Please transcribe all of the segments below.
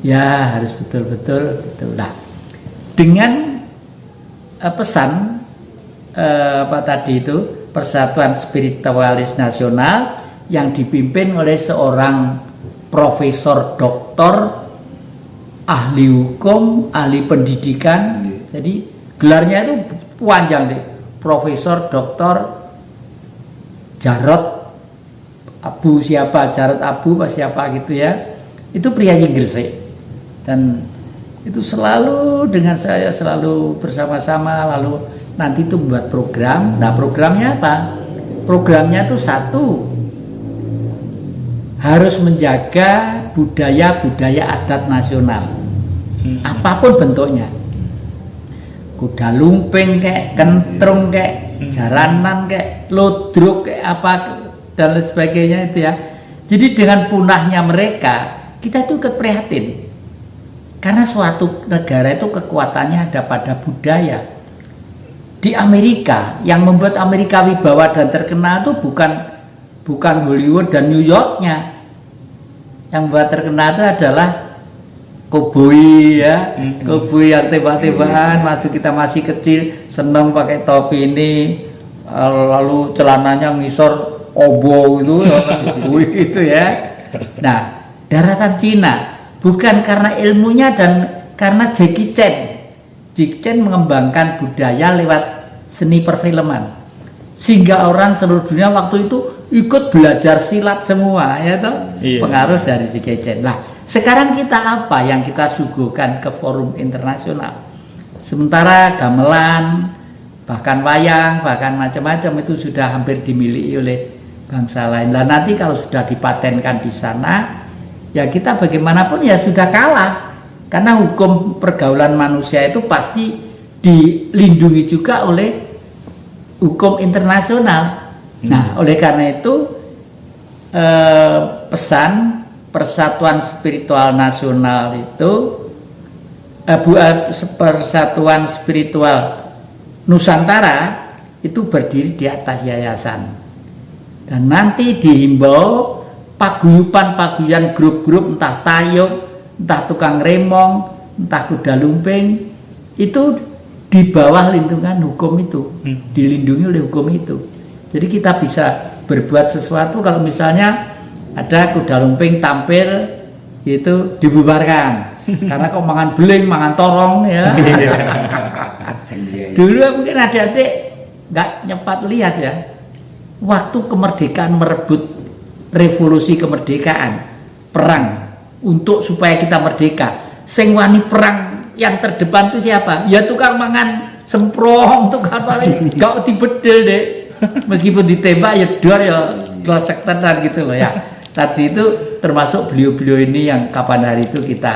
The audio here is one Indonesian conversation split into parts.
Ya, harus betul-betul betul. Nah, dengan pesan apa tadi itu, Persatuan Spiritualis Nasional yang dipimpin oleh seorang profesor doktor, ahli hukum, ahli pendidikan. Jadi gelarnya itu panjang deh. Profesor Doktor Jarot Abu siapa, Jarot Abu apa siapa gitu ya. Itu priayi Gresik. Dan itu selalu dengan saya selalu bersama-sama, lalu nanti itu membuat program. Nah, programnya apa? Programnya itu satu, harus menjaga budaya-budaya adat nasional, apapun bentuknya, kuda lumping kayak kentrung kayak jaranan kayak lodruk kayak apa dan lain sebagainya itu ya. Jadi dengan punahnya mereka, kita itu ikut prihatin, karena suatu negara itu kekuatannya ada pada budaya. Di Amerika, yang membuat Amerika wibawa dan terkenal itu bukan Hollywood dan New Yorknya. Yang membuat terkenal itu adalah koboi ya, koboi yang tembak-tembakan waktu kita masih kecil, seneng pakai topi ini, lalu celananya ngisor obo itu, itu ya. Nah, daratan Cina bukan karena ilmunya dan karena Jackie Chan. Jackie Chan mengembangkan budaya lewat seni perfilman, sehingga orang seluruh dunia waktu itu ikut belajar silat semua, ya toh, pengaruh dari Jackie Chan. Nah, sekarang kita apa yang kita suguhkan ke forum internasional? Sementara gamelan, bahkan wayang, bahkan macam-macam itu sudah hampir dimiliki oleh bangsa lain. Nah, nanti kalau sudah dipatenkan di sana, ya kita bagaimanapun ya sudah kalah. Karena hukum pergaulan manusia itu pasti dilindungi juga oleh hukum internasional. Nah, oleh karena itu pesan Persatuan Spiritual Nasional itu Persatuan Spiritual Nusantara itu berdiri di atas yayasan. Dan nanti dihimbau paguyuban grup-grup, entah tayub, entah tukang remong, entah kuda lumping, itu di bawah lindungan hukum itu, dilindungi oleh hukum itu. Jadi kita bisa berbuat sesuatu kalau misalnya ada kuda lumping tampil, itu dibubarkan karena kok mangan beling, mangan torong ya. Dulu mungkin adik-adik nggak nyepat lihat ya, waktu kemerdekaan merebut revolusi kemerdekaan, perang untuk supaya kita merdeka, sing wani perang yang terdepan itu siapa? Ya tukang mangan semprong, tukang paling gak dibedel deh, meskipun ditembak ya dor ya glosek tenan gitu loh ya. Tadi itu termasuk beliau-beliau ini yang kapan hari itu kita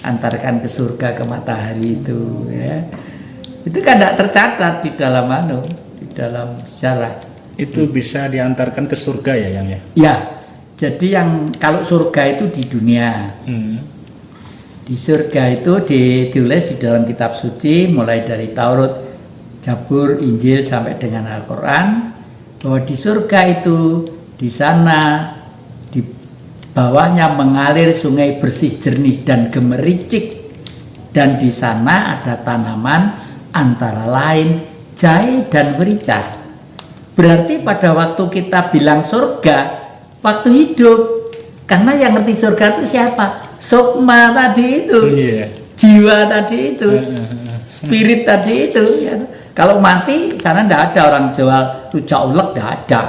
antarkan ke surga, ke matahari itu ya. Itu kan tidak tercatat di dalam di dalam sejarah. Itu bisa diantarkan ke surga ya, Yang ya? Ya. Jadi yang kalau surga itu di dunia, di surga itu ditulis di dalam kitab suci mulai dari Taurat, Zabur, Injil sampai dengan Al-Quran, bahwa di surga itu di sana di bawahnya mengalir sungai bersih jernih dan gemericik, dan di sana ada tanaman antara lain jahe dan merica. Berarti pada waktu kita bilang surga, waktu hidup, karena yang ngerti surga itu siapa? Sukma tadi itu, jiwa tadi itu, spirit tadi itu. Ya. Kalau mati, sana ndak ada orang jual rujak ulek, ndak ada.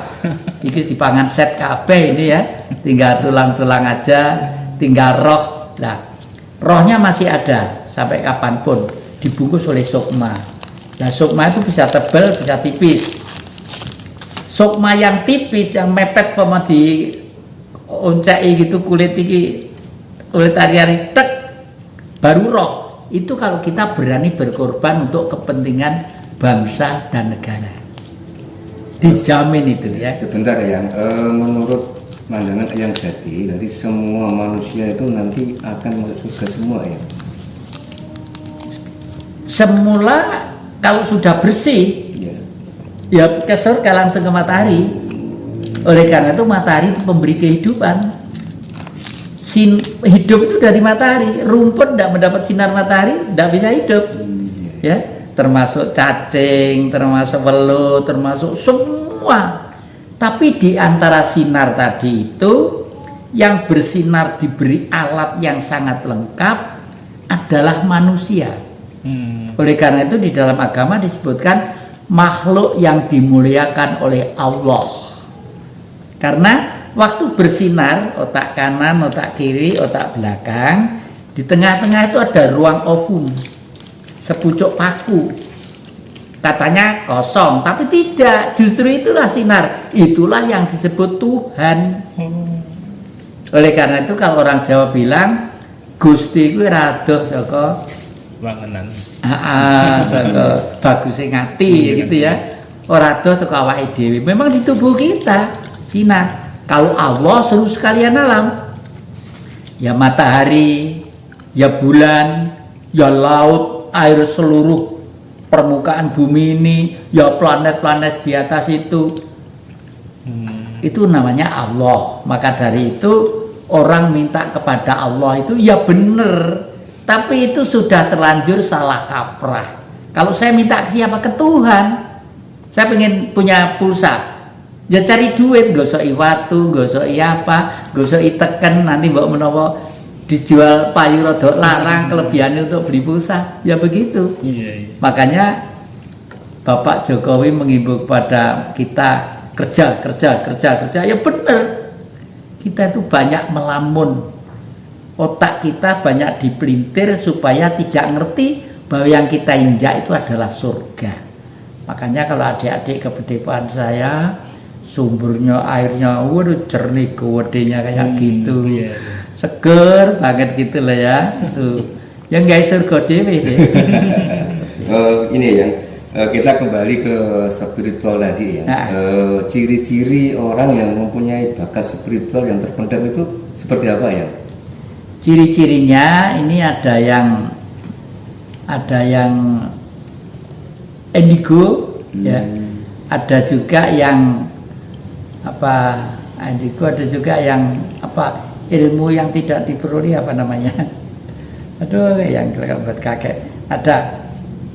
Iki dipangan set kabeh ini ya, tinggal tulang-tulang aja, tinggal roh. Nah, rohnya masih ada sampai kapanpun, dibungkus oleh sukma. Nah, sukma itu bisa tebal, bisa tipis. Sukma yang tipis, yang mepet pama di oncai gitu, kulit hari-hari tek, baru roh. Itu kalau kita berani berkorban untuk kepentingan bangsa dan negara, dijamin itu ya. Sebentar ya, menurut pandangan yang jadi, nanti semua manusia itu nanti akan masuk surga semua ya. Semula kalau sudah bersih, ya ke surga langsung ke matahari. Oleh karena itu matahari itu pemberi kehidupan. hidup itu dari matahari. Rumput tidak mendapat sinar matahari, tidak bisa hidup. Ya, termasuk cacing, termasuk welut, termasuk semua. Tapi di antara sinar tadi itu, yang bersinar diberi alat yang sangat lengkap adalah manusia. Oleh karena itu di dalam agama disebutkan makhluk yang dimuliakan oleh Allah. Karena waktu bersinar, otak kanan, otak kiri, otak belakang, di tengah-tengah itu ada ruang ovum, sepucuk paku. Katanya kosong, tapi tidak. Justru itulah sinar. Itulah yang disebut Tuhan. Oleh karena itu kalau orang Jawa bilang Gusti kuwi radoh saka wangenan. Saka baguse ngati gitu ya. Ora doh teko awake dhewe. Memang di tubuh kita sinar. Kalau Allah seluruh sekalian alam, ya matahari, ya bulan, ya laut, air seluruh permukaan bumi ini, ya planet-planet di atas itu namanya Allah. Maka dari itu orang minta kepada Allah itu ya benar, tapi itu sudah terlanjur salah kaprah. Kalau saya minta ke siapa? Ke Tuhan. Saya pengen punya pulsa, ya cari duit, gosok watu, gosok apa, gosok teken, nanti mbok menawa dijual payu rada larang kelebihannya untuk beli pulsa, ya begitu. Makanya Bapak Jokowi mengimbau kepada kita kerja, ya benar. Kita itu banyak melamun, otak kita banyak dipelintir supaya tidak ngerti bahwa yang kita injak itu adalah surga. Makanya kalau adik-adik kebedepaan saya, sumbernya airnya waduh jernih gowedenya kayak gitu, seger banget gitu lah ya. Tuh yang guys surga dewe deh. Ini yang kita kembali ke spiritual tadi ya. Ciri-ciri orang yang mempunyai bakat spiritual yang terpendam itu seperti apa ya? Ciri-cirinya ini ada yang indigo, ya. Ada juga yang apa? Indigo, ada juga yang apa? Ilmu yang tidak diperoleh apa namanya? Aduh, yang buat kakek. Ada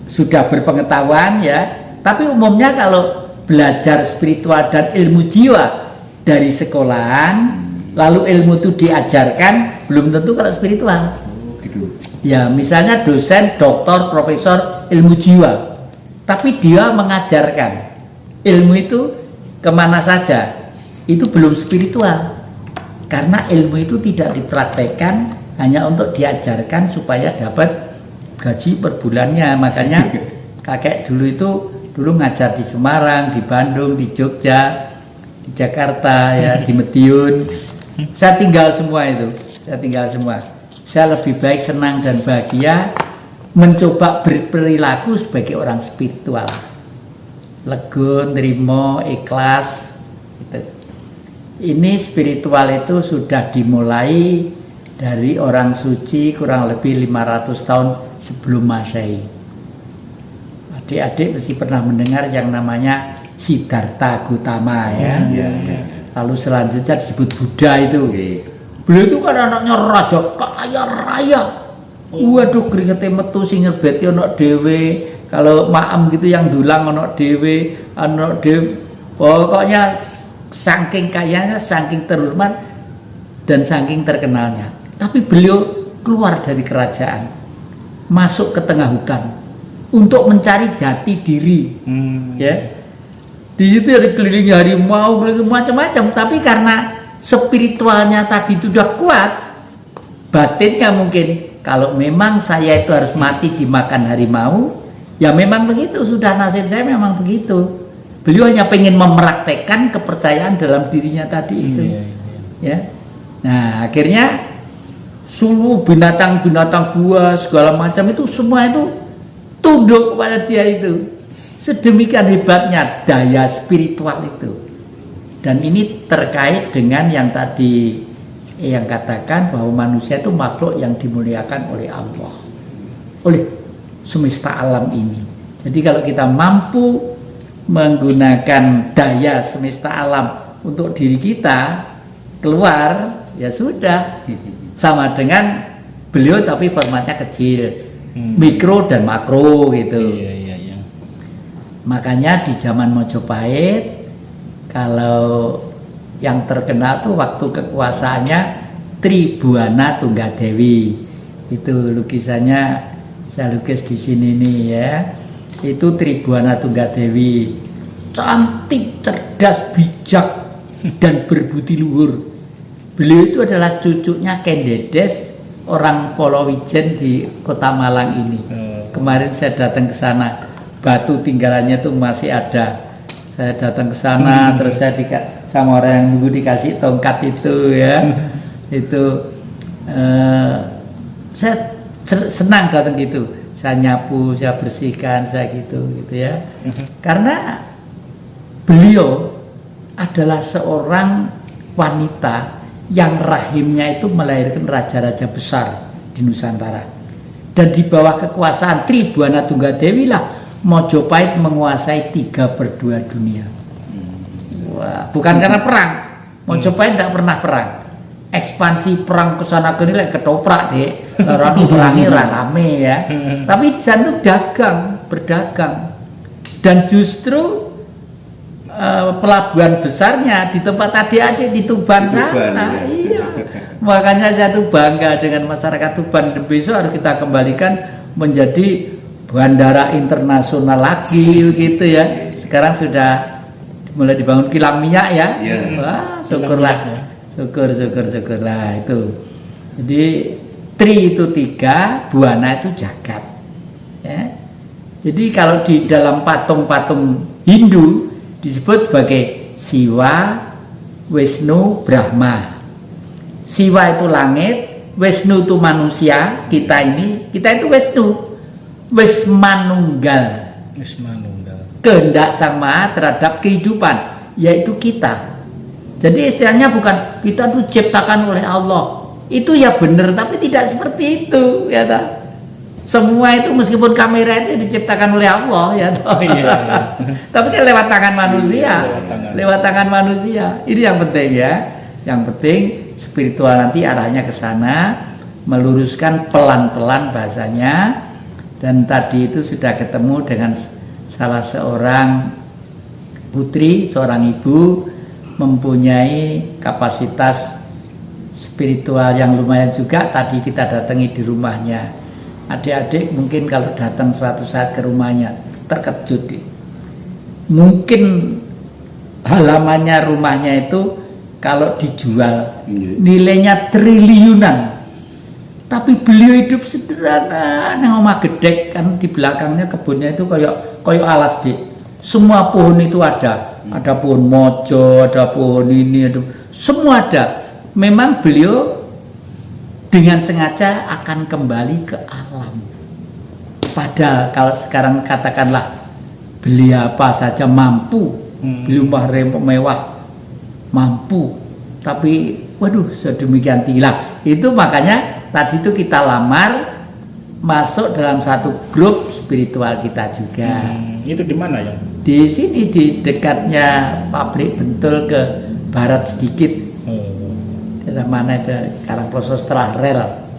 sudah berpengetahuan ya, tapi umumnya kalau belajar spiritual dan ilmu jiwa dari sekolahan, lalu ilmu itu diajarkan, belum tentu kalau spiritual. Gitu. Ya, misalnya dosen, doktor, profesor ilmu jiwa, tapi dia mengajarkan ilmu itu kemana saja, itu belum spiritual, karena ilmu itu tidak dipraktekkan, hanya untuk diajarkan supaya dapat gaji per bulannya. Makanya kakek dulu ngajar di Semarang, di Bandung, di Jogja, di Jakarta ya, di Madiun. Saya tinggal semua itu. Saya lebih baik senang dan bahagia mencoba berperilaku sebagai orang spiritual. Legun, nerimo, ikhlas gitu. Ini spiritual itu sudah dimulai dari orang suci kurang lebih 500 tahun sebelum Masehi. Adik-adik mesti pernah mendengar yang namanya Siddhartha Gautama ya. Lalu selanjutnya disebut Buddha itu. Beliau itu kan anaknya raja kaya raya. Waduh, keringetnya metu sing ngerbeti ana dhewe. Kalau maem gitu yang dulang ana dhewe, Pokoknya saking kayanya, saking terhormat dan saking terkenalnya. Tapi beliau keluar dari kerajaan, masuk ke tengah hutan untuk mencari jati diri. Ya, di situ ada keliling harimau, keliling macam-macam. Tapi karena spiritualnya tadi itu sudah kuat, batinnya mungkin kalau memang saya itu harus mati dimakan harimau, ya memang begitu, sudah nasib saya memang begitu. Beliau hanya pengen mempraktekkan kepercayaan dalam dirinya tadi itu. Ya, nah akhirnya seluruh binatang-binatang buas segala macam itu semua itu tunduk kepada dia itu. Sedemikian hebatnya daya spiritual itu. Dan ini terkait dengan yang tadi yang katakan bahwa manusia itu makhluk yang dimuliakan oleh Allah, oleh semesta alam ini. Jadi kalau kita mampu menggunakan daya semesta alam untuk diri kita keluar, ya sudah. sama dengan beliau tapi formatnya kecil, mikro dan makro gitu. Iya. Makanya di zaman Mojopahit kalau yang terkenal tuh waktu kekuasaannya Tribuana Tunggadewi. Itu lukisannya saya lukis di sini nih ya. Itu Tribuana Tunggadewi. Cantik, cerdas, bijak dan berbudi luhur. Beliau itu adalah cucunya Ken Dedes, orang Polowijen di Kota Malang ini. Kemarin saya datang ke sana, batu tinggalannya tuh masih ada. Saya datang ke sana, terus saya sama orang yang nunggu dikasih tongkat itu ya. Itu saya senang datang gitu. Saya nyapu, saya bersihkan, saya gitu ya. Karena beliau adalah seorang wanita yang rahimnya itu melahirkan raja-raja besar di Nusantara. Dan di bawah kekuasaan Tribuana Tunggadewi lah Mojopahit menguasai 3/2 dunia. Wah, bukan karena perang. Mojopahit tidak pernah perang. Ekspansi perang ke sana ke sini ketoprak deh. Orang perangi rame ya. Tapi di sana tuh berdagang. Dan justru pelabuhan besarnya di tempat adik-adik di Tuban sana. Iya. Makanya saya tuh bangga dengan masyarakat Tuban. Dan besok harus kita kembalikan menjadi bandara internasional lagi gitu ya. Sekarang sudah mulai dibangun kilang minyak ya. Wah, syukurlah. Syukurlah itu. Jadi Tri itu 3, Buana itu jagat. Ya. Jadi kalau di dalam patung-patung Hindu disebut sebagai Siwa, Wisnu, Brahma. Siwa itu langit, Wisnu itu manusia, kita itu Wisnu. Wismanunggal. Kehendak Sang Maha terhadap kehidupan, yaitu kita. Jadi istilahnya bukan kita tuh ciptakan oleh Allah. Itu ya benar, tapi tidak seperti itu, ya tak? Semua itu meskipun kamera itu diciptakan oleh Allah, ya tak? Iya. Tapi kan lewat tangan manusia, lewat tangan manusia. Ini yang penting ya. Yang penting spiritual nanti arahnya ke sana, meluruskan pelan-pelan bahasanya. Dan tadi itu sudah ketemu dengan salah seorang putri, seorang ibu mempunyai kapasitas spiritual yang lumayan juga. Tadi kita datangi di rumahnya. Adik-adik mungkin kalau datang suatu saat ke rumahnya terkejut. Mungkin halamannya rumahnya itu kalau dijual nilainya triliunan. Tapi beliau hidup sederhana, nang omah gedek kan di belakangnya kebunnya itu kayak alas deh. Semua pohon itu ada pohon mojo, ada pohon ini, semua ada. Memang beliau dengan sengaja akan kembali ke alam. Padahal kalau sekarang katakanlah beli apa saja mampu, beli rumah mewah mampu, tapi waduh sedemikian tinggi. Itu makanya tadi itu kita lamar masuk dalam satu grup spiritual kita juga. Itu di mana ya? Di sini di dekatnya pabrik Bentul ke barat sedikit. Dalam mana itu Karangploso setelah rel.